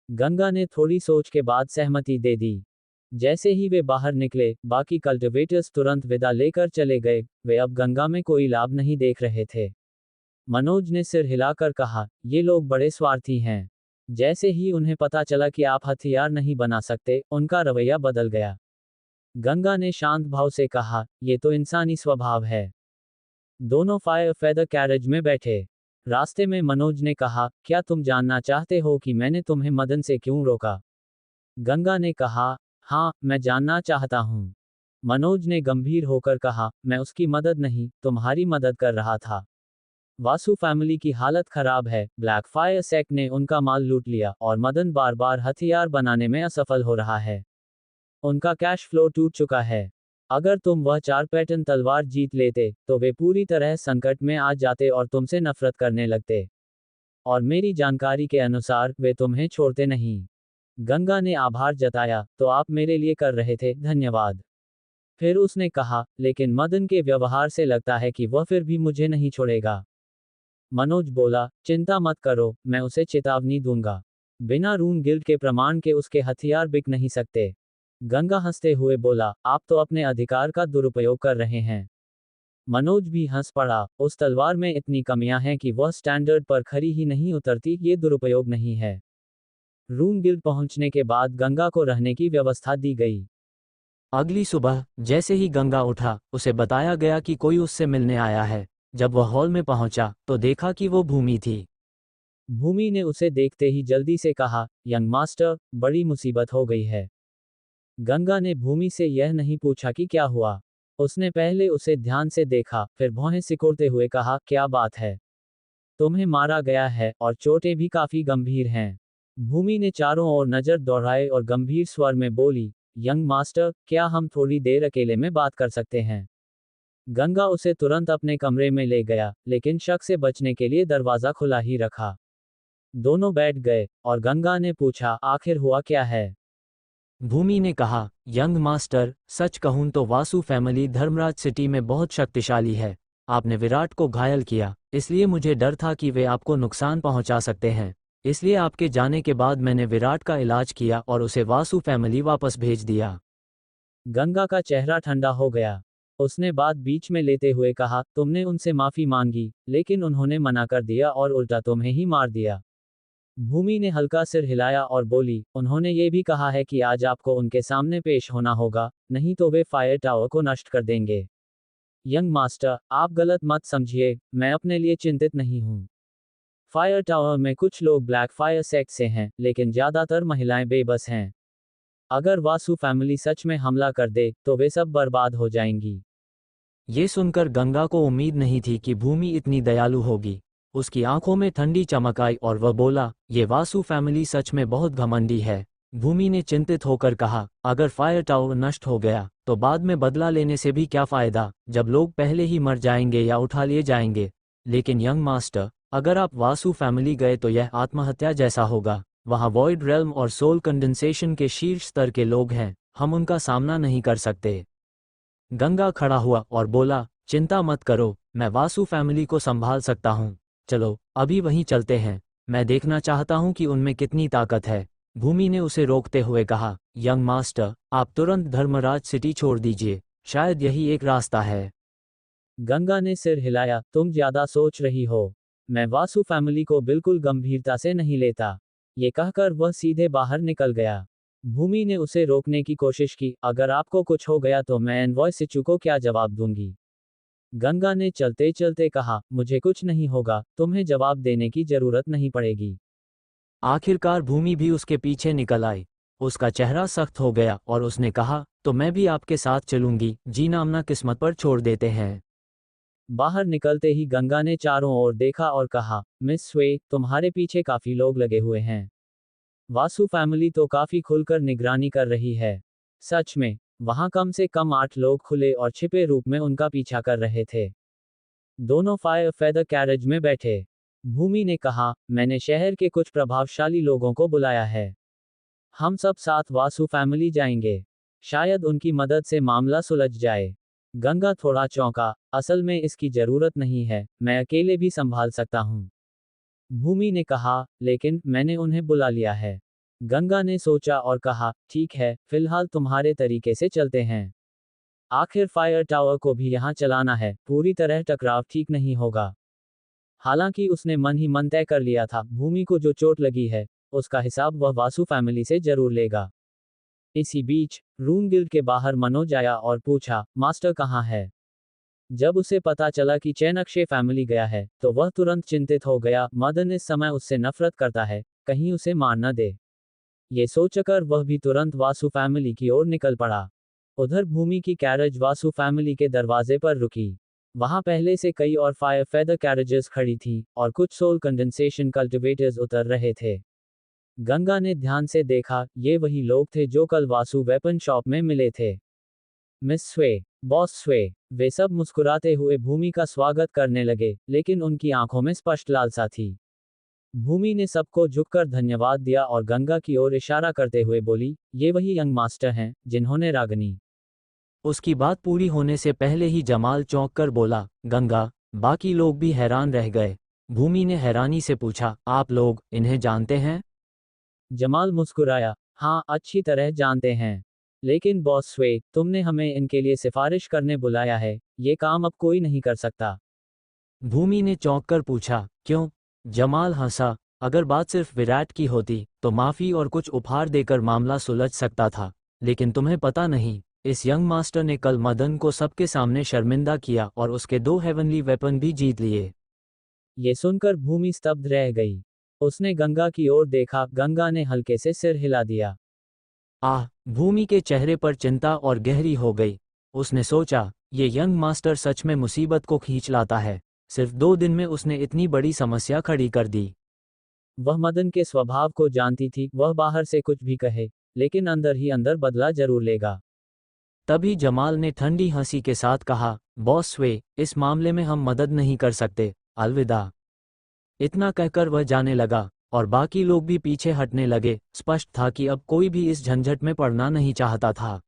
गंगा ने थोड़ी सोच के बाद सहमति दे दी। जैसे ही वे बाहर निकले, बाकी कल्टिवेटर्स तुरंत विदा लेकर चले गए। वे अब गंगा में कोई लाभ नहीं देख रहे थे। मनोज ने सिर हिलाकर कहा, ये लोग बड़े स्वार्थी हैं। जैसे ही उन्हें पता चला कि आप हथियार नहीं बना सकते, उनका रवैया बदल गया। गंगा ने शांत भाव से कहा, ये तो इंसानी स्वभाव है। दोनों फायर फेदर कैरेज में बैठे। रास्ते में मनोज ने कहा, क्या तुम जानना चाहते हो कि मैंने तुम्हें मदन से क्यों रोका? गंगा ने कहा, हाँ, मैं जानना चाहता हूँ। मनोज ने गंभीर होकर कहा, मैं उसकी मदद नहीं, तुम्हारी मदद कर रहा था। वासु फैमिली की हालत खराब है। ब्लैक फायर सेक्ट ने उनका माल लूट लिया और मदन बार बार हथियार बनाने में असफल हो रहा है। उनका कैश फ्लो टूट चुका है। अगर तुम वह 4 पैटर्न तलवार जीत लेते, तो वे पूरी तरह संकट में आ जाते और तुमसे नफरत करने लगते। और मेरी जानकारी के अनुसार, वे तुम्हें छोड़ते नहीं। गंगा ने आभार जताया, तो आप मेरे लिए कर रहे थे, धन्यवाद। फिर उसने कहा, लेकिन मदन के व्यवहार से लगता है कि वह फिर भी मुझे नहीं छोड़ेगा। मनोज बोला, चिंता मत करो, मैं उसे चेतावनी दूंगा। बिना रून गिल्ड के प्रमाण के उसके हथियार बिक नहीं सकते। गंगा हंसते हुए बोला, आप तो अपने अधिकार का दुरुपयोग कर रहे हैं। मनोज भी हंस पड़ा। उस तलवार में इतनी कमियां हैं कि वह स्टैंडर्ड पर खरी ही नहीं उतरती, ये दुरुपयोग नहीं है। रून गिल्ड पहुंचने के बाद गंगा को रहने की व्यवस्था दी गई। अगली सुबह जैसे ही गंगा उठा, उसे बताया गया कि कोई उससे मिलने आया है। जब वह हॉल में पहुंचा, तो देखा कि वो भूमि थी। भूमि ने उसे देखते ही जल्दी से कहा, यंग मास्टर, बड़ी मुसीबत हो गई है। गंगा ने भूमि से यह नहीं पूछा कि क्या हुआ। उसने पहले उसे ध्यान से देखा, फिर भौहें सिकोड़ते हुए कहा, क्या बात है? तुम्हें मारा गया है और चोटें भी काफी गंभीर हैं। भूमि ने चारों ओर नजर दौड़ाए और गंभीर स्वर में बोली, यंग मास्टर, क्या हम थोड़ी देर अकेले में बात कर सकते हैं? गंगा उसे तुरंत अपने कमरे में ले गया, लेकिन शक से बचने के लिए दरवाजा खुला ही रखा। दोनों बैठ गए, और गंगा ने पूछा, आखिर हुआ क्या है? भूमि ने कहा, यंग मास्टर, सच कहूं तो वासु फैमिली धर्मराज सिटी में बहुत शक्तिशाली है। आपने विराट को घायल किया, इसलिए मुझे डर था कि वे आपको नुकसान पहुंचा सकते हैं। इसलिए आपके जाने के बाद मैंने विराट का इलाज किया और उसे वासु फैमिली वापस भेज दिया। गंगा का चेहरा ठंडा हो गया। उसने बात बीच में लेते हुए कहा, तुमने उनसे माफी मांगी, लेकिन उन्होंने मना कर दिया और उल्टा तुम्हें ही मार दिया। भूमि ने हल्का सिर हिलाया और बोली, उन्होंने ये भी कहा है कि आज आपको उनके सामने पेश होना होगा, नहीं तो वे फायर टावर को नष्ट कर देंगे। यंग मास्टर, आप गलत मत समझिए, मैं अपने लिए चिंतित नहीं हूँ। फायर टावर में कुछ लोग ब्लैक फायर सेक्ट से हैं, लेकिन ज्यादातर महिलाएं बेबस हैं। अगर वासु फैमिली सच में हमला कर दे, तो वे सब बर्बाद हो जाएंगी। ये सुनकर गंगा को उम्मीद नहीं थी कि भूमि इतनी दयालु होगी। उसकी आंखों में ठंडी चमक आई और वह बोला, ये वासु फैमिली सच में बहुत घमंडी है। भूमि ने चिंतित होकर कहा, अगर फायर टावर नष्ट हो गया, तो बाद में बदला लेने से भी क्या फायदा, जब लोग पहले ही मर जाएंगे या उठा लिए जाएंगे। लेकिन यंग मास्टर, अगर आप वासु फैमिली गए तो यह आत्महत्या जैसा होगा। वहाँ वॉइड रेल्म और सोल कंडेंसेशन के शीर्ष स्तर के लोग हैं, हम उनका सामना नहीं कर सकते। गंगा खड़ा हुआ और बोला, चिंता मत करो, मैं वासु फैमिली को संभाल सकता हूँ। चलो अभी वहीं चलते हैं, मैं देखना चाहता हूँ कि उनमें कितनी ताकत है। भूमि ने उसे रोकते हुए कहा, यंग मास्टर, आप तुरंत धर्मराज सिटी छोड़ दीजिए, शायद यही एक रास्ता है। गंगा ने सिर हिलाया, तुम ज्यादा सोच रही हो, मैं वासु फैमिली को बिल्कुल गंभीरता से नहीं लेता। ये कहकर वह सीधे बाहर निकल गया। भूमि ने उसे रोकने की कोशिश की, अगर आपको कुछ हो गया तो मैं एनवॉय सिचू को क्या जवाब दूंगी। गंगा ने चलते चलते कहा, मुझे कुछ नहीं होगा, तुम्हें जवाब देने की जरूरत नहीं पड़ेगी। आखिरकार भूमि भी उसके पीछे निकल आई। उसका चेहरा सख्त हो गया और उसने कहा, तो मैं भी आपके साथ चलूंगी, जीना अपना किस्मत पर छोड़ देते हैं। बाहर निकलते ही गंगा ने चारों ओर देखा और कहा, मिस स्वे, तुम्हारे पीछे काफी लोग लगे हुए हैं। वासु फैमिली तो काफी खुलकर निगरानी कर रही है। सच में, वहां कम से कम 8 लोग खुले और छिपे रूप में उनका पीछा कर रहे थे। दोनों फायर फेदर कैरेज में बैठे। भूमि ने कहा, मैंने शहर के कुछ प्रभावशाली लोगों को बुलाया है। हम सब साथ वासु फैमिली जाएंगे। शायद उनकी मदद से मामला सुलझ जाए। गंगा थोड़ा चौंका, असल में इसकी जरूरत नहीं है, मैं अकेले भी संभाल सकता हूँ। भूमि ने कहा, लेकिन मैंने उन्हें बुला लिया है। गंगा ने सोचा और कहा, ठीक है, फिलहाल तुम्हारे तरीके से चलते हैं। आखिर फायर टावर को भी यहाँ चलाना है, पूरी तरह टकराव ठीक नहीं होगा। हालांकि उसने मन ही मन तय कर लिया था, भूमि को जो चोट लगी है, उसका हिसाब वह वासु फैमिली से जरूर लेगा। इसी बीच रूम गिल्ड के बाहर मनोज आया और पूछा, मास्टर कहाँ है। जब उसे पता चला कि चैनक्षे फैमिली गया है, तो वह तुरंत चिंतित हो गया। मदन इस समय उससे नफरत करता है, कहीं उसे मार न दे। ये सोचकर वह भी तुरंत वासु फैमिली की ओर निकल पड़ा। उधर भूमि की कैरेज वासु फैमिली के दरवाजे पर रुकी। वहां पहले से कई और फायर फेदर कैरेजेस खड़ी थीं, और कुछ सोल कंडेंसेशन कल्टिवेटर्स उतर रहे थे। गंगा ने ध्यान से देखा, ये वही लोग थे जो कल वासु वेपन शॉप में मिले थे। मिस स्वे, बॉस स्वे, वे सब मुस्कुराते हुए भूमि का स्वागत करने लगे, लेकिन उनकी आंखों में स्पष्ट लालसा थी। भूमि ने सबको झुककर धन्यवाद दिया और गंगा की ओर इशारा करते हुए बोली, ये वही यंग मास्टर हैं, जिन्होंने रागनी। उसकी बात पूरी होने से पहले ही जमाल चौंक कर बोला, गंगा, बाकी लोग भी हैरान रह गए। भूमि ने हैरानी से पूछा, आप लोग इन्हें जानते हैं? जमाल मुस्कुराया, हाँ, अच्छी तरह जानते हैं। लेकिन बॉस स्वे, तुमने हमें इनके लिए सिफारिश करने बुलाया है, ये काम अब कोई नहीं कर सकता। भूमि ने चौंक कर पूछा, क्यों? जमाल हंसा, अगर बात सिर्फ विराट की होती, तो माफी और कुछ उपहार देकर मामला सुलझ सकता था। लेकिन तुम्हें पता नहीं, इस यंग मास्टर ने कल मदन को सबके सामने शर्मिंदा किया और उसके 2 हेवनली वेपन भी जीत लिए। ये सुनकर भूमि स्तब्ध रह गई। उसने गंगा की ओर देखा, गंगा ने हल्के से सिर हिला दिया। भूमि के चेहरे पर चिंता और गहरी हो गई। उसने सोचा, ये यंग मास्टर सच में मुसीबत को खींच लाता है। सिर्फ 2 दिन में उसने इतनी बड़ी समस्या खड़ी कर दी। वह मदन के स्वभाव को जानती थी, वह बाहर से कुछ भी कहे, लेकिन अंदर ही अंदर बदला जरूर लेगा। तभी जमाल ने ठंडी हंसी के साथ कहा, बॉस स्वे, इस मामले में हम मदद नहीं कर सकते, अलविदा। इतना कहकर वह जाने लगा, और बाकी लोग भी पीछे हटने लगे। स्पष्ट था कि अब कोई भी इस झंझट में पड़ना नहीं चाहता था।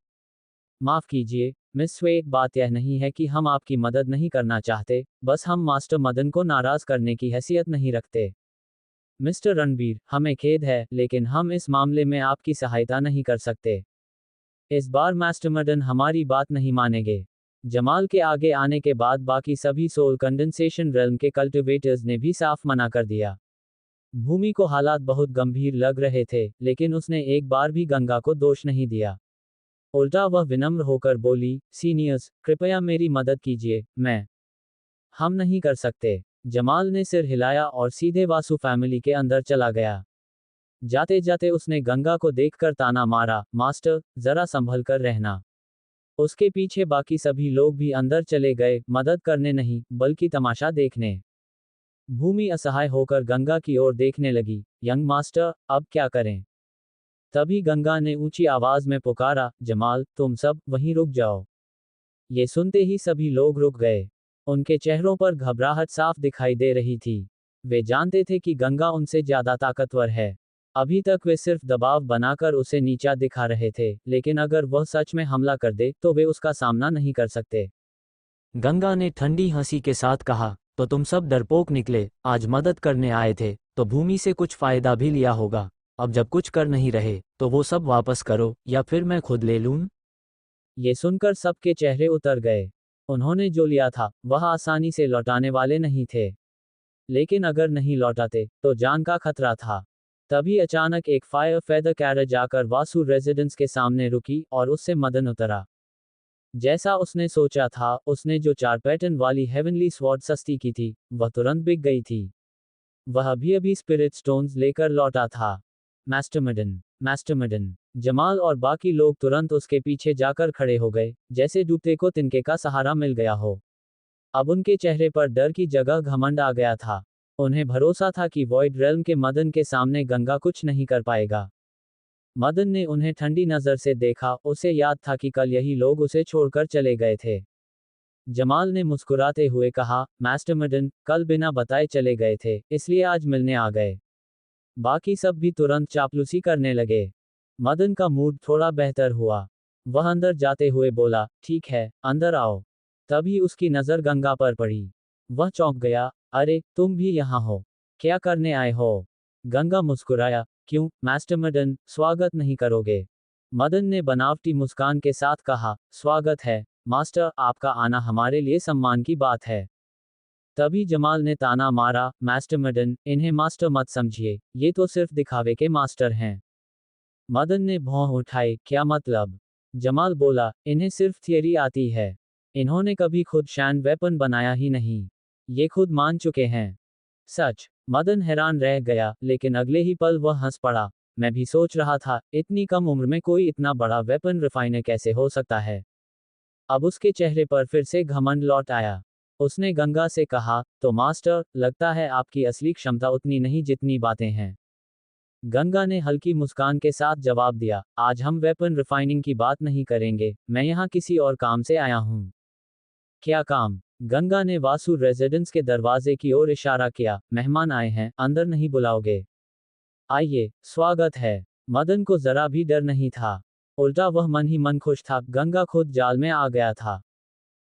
माफ कीजिए मिस स्वे, बात यह नहीं है कि हम आपकी मदद नहीं करना चाहते, बस हम मास्टर मदन को नाराज करने की हैसियत नहीं रखते। मिस्टर रणबीर, हमें खेद है, लेकिन हम इस मामले में आपकी सहायता नहीं कर सकते। इस बार मास्टर मदन हमारी बात नहीं मानेंगे। जमाल के आगे आने के बाद बाकी सभी सोल कंडेंसेशन रेल्म के कल्टिवेटर्स ने भी साफ मना कर दिया। भूमि को हालात बहुत गंभीर लग रहे थे, लेकिन उसने एक बार भी गंगा को दोष नहीं दिया। उल्टा वह विनम्र होकर बोली, सीनियर्स, कृपया मेरी मदद कीजिए, हम नहीं कर सकते। जमाल ने सिर हिलाया और सीधे वासु फैमिली के अंदर चला गया। जाते जाते उसने गंगा को देखकर ताना मारा, मास्टर, जरा संभल कर रहना। उसके पीछे बाकी सभी लोग भी अंदर चले गए, मदद करने नहीं, बल्कि तमाशा देखने। भूमि असहाय होकर गंगा की ओर देखने लगी, यंग मास्टर, अब क्या करें? तभी गंगा ने ऊंची आवाज में पुकारा, जमाल, तुम सब वहीं रुक जाओ। ये सुनते ही सभी लोग रुक गए। उनके चेहरों पर घबराहट साफ दिखाई दे रही थी। वे जानते थे कि गंगा उनसे ज्यादा ताकतवर है। अभी तक वे सिर्फ दबाव बनाकर उसे नीचा दिखा रहे थे, लेकिन अगर वह सच में हमला कर दे तो वे उसका सामना नहीं कर सकते। गंगा ने ठंडी हंसी के साथ कहा, तो तुम सब डरपोक निकले, आज मदद करने आए थे, तो भूमि से कुछ फायदा भी लिया होगा। अब जब कुछ कर नहीं रहे, तो वो सब वापस करो, या फिर मैं खुद ले लूं। ये सुनकर सबके चेहरे उतर गए। उन्होंने जो लिया था, वह आसानी से लौटाने वाले नहीं थे। लेकिन अगर नहीं लौटाते, तो जान का खतरा था। तभी अचानक एक फायर फेदर कैरेज आकर वासु रेजिडेंस के सामने रुकी और उससे मदन उतरा। जैसा उसने सोचा था, उसने जो 4 पैटर्न वाली हेवनली स्वॉर्ड सस्ती की थी, वह तुरंत बिक गई थी। वह अभी स्पिरिट स्टोन्स लेकर लौटा था। मास्टरमिडन। जमाल और बाकी लोग तुरंत उसके पीछे जाकर खड़े हो गए, जैसे डूबते को तिनके का सहारा मिल गया हो। अब उनके चेहरे पर डर की जगह घमंड आ गया था। उन्हें भरोसा था कि वॉइड रेल्म के मदन के सामने गंगा कुछ नहीं कर पाएगा। मदन ने उन्हें ठंडी नजर से देखा, उसे याद था कि कल यही लोग उसे छोड़कर चले गए थे। जमाल ने मुस्कुराते हुए कहा, मास्टरमिडन, कल बिना बताए चले गए थे, इसलिए आज मिलने आ गए। बाकी सब भी तुरंत चापलूसी करने लगे। मदन का मूड थोड़ा बेहतर हुआ। वह अंदर जाते हुए बोला, ठीक है, अंदर आओ। तभी उसकी नजर गंगा पर पड़ी। वह चौंक गया, अरे, तुम भी यहाँ हो? क्या करने आए हो? गंगा मुस्कुराया, क्यों, मास्टरमिडन, स्वागत नहीं करोगे? मदन ने बनावटी मुस्कान के साथ कहा, स्वागत है, मास्टर, आपका आना हमारे लिए सम्मान की बात है। तभी जमाल ने ताना मारा, मास्टरमिडन, इन्हें मास्टर मत समझिए, ये तो सिर्फ दिखावे के मास्टर हैं। मदन ने भौं उठाई, क्या मतलब? जमाल बोला, इन्हें सिर्फ थियरी आती है। इन्होंने कभी खुद शैन वेपन बनाया ही नहीं। ये खुद मान चुके हैं। सच? मदन हैरान रह गया, लेकिन अगले ही पल वह हंस पड़ा। मैं भी सोच रहा था, इतनी कम उम्र में कोई इतना बड़ा वेपन रिफाइनर कैसे हो सकता है? अब उसके चेहरे पर फिर से घमंड लौट आया। उसने गंगा से कहा, तो मास्टर, लगता है आपकी असली क्षमता उतनी नहीं जितनी बातें हैं। गंगा ने हल्की मुस्कान के साथ जवाब दिया, आज हम वेपन रिफाइनिंग की बात नहीं करेंगे, मैं यहाँ किसी और काम से आया हूँ। क्या काम? गंगा ने वासु रेजिडेंस के दरवाजे की ओर इशारा किया, मेहमान आए हैं, अंदर नहीं बुलाओगे? आइए, स्वागत है। मदन को जरा भी डर नहीं था। उल्टा वह मन ही मन खुश था, गंगा खुद जाल में आ गया था।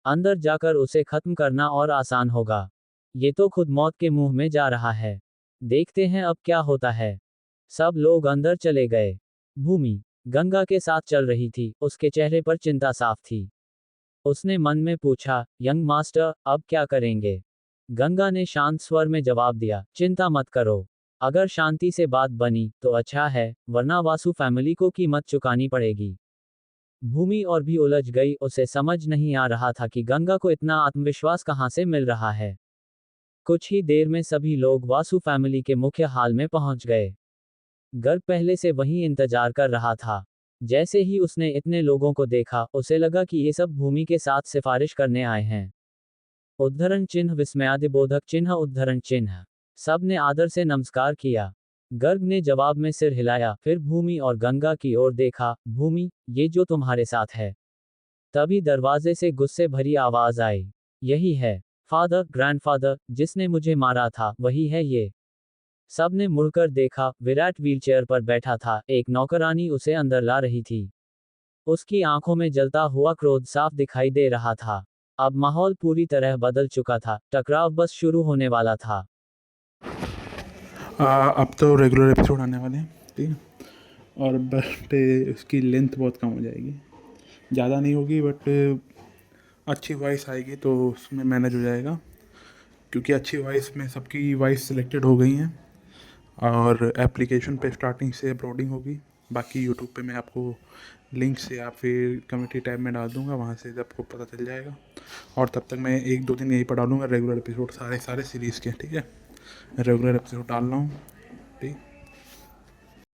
अंदर जाकर उसे खत्म करना और आसान होगा। ये तो खुद मौत के मुंह में जा रहा है। देखते हैं अब क्या होता है। सब लोग अंदर चले गए। भूमि गंगा के साथ चल रही थी, उसके चेहरे पर चिंता साफ थी। उसने मन में पूछा, यंग मास्टर, अब क्या करेंगे? गंगा ने शांत स्वर में जवाब दिया, चिंता मत करो। अगर शांति से बात बनी, तो अच्छा है, वरना वासु फैमिली को कीमत चुकानी पड़ेगी। भूमि और भी उलझ गई, उसे समझ नहीं आ रहा था कि गंगा को इतना आत्मविश्वास कहाँ से मिल रहा है। कुछ ही देर में सभी लोग वासु फैमिली के मुख्य हाल में पहुंच गए। गर्ग पहले से वहीं इंतजार कर रहा था। जैसे ही उसने इतने लोगों को देखा, उसे लगा कि ये सब भूमि के साथ सिफारिश करने आए हैं। उद्धरण चिन्ह, विस्मयादिबोधक चिन्ह, उद्धरण चिन्ह। सब ने आदर से नमस्कार किया। गर्ग ने जवाब में सिर हिलाया, फिर भूमि और गंगा की ओर देखा, भूमि, ये जो तुम्हारे साथ है। तभी दरवाजे से गुस्से भरी आवाज आई, यही है, फादर, ग्रैंडफादर, जिसने मुझे मारा था, वही है ये। सब ने मुड़कर देखा, विराट व्हीलचेयर पर बैठा था, एक नौकरानी उसे अंदर ला रही थी। उसकी आंखों में जलता हुआ क्रोध साफ दिखाई दे रहा था। अब माहौल पूरी तरह बदल चुका था, टकराव बस शुरू होने वाला था। अब तो रेगुलर एपिसोड आने वाले हैं, ठीक है। और बट उसकी लेंथ बहुत कम हो जाएगी, ज़्यादा नहीं होगी, बट अच्छी वॉइस आएगी तो उसमें मैनेज हो जाएगा, क्योंकि अच्छी वॉइस में सबकी वॉइस सिलेक्टेड हो गई हैं और एप्लीकेशन पे स्टार्टिंग से अपलोडिंग होगी। बाकी यूट्यूब पे मैं आपको लिंक से या फिर कम्युनिटी टैब में डाल दूंगा, वहाँ से आपको पता चल जाएगा। और तब तक मैं 1-2 दिन यहीं पर डालूंगा रेगुलर एपिसोड, सारे सीरीज़ के, ठीक है। रेगुलर एपिसोड डाल रहा हूँ, ठीक।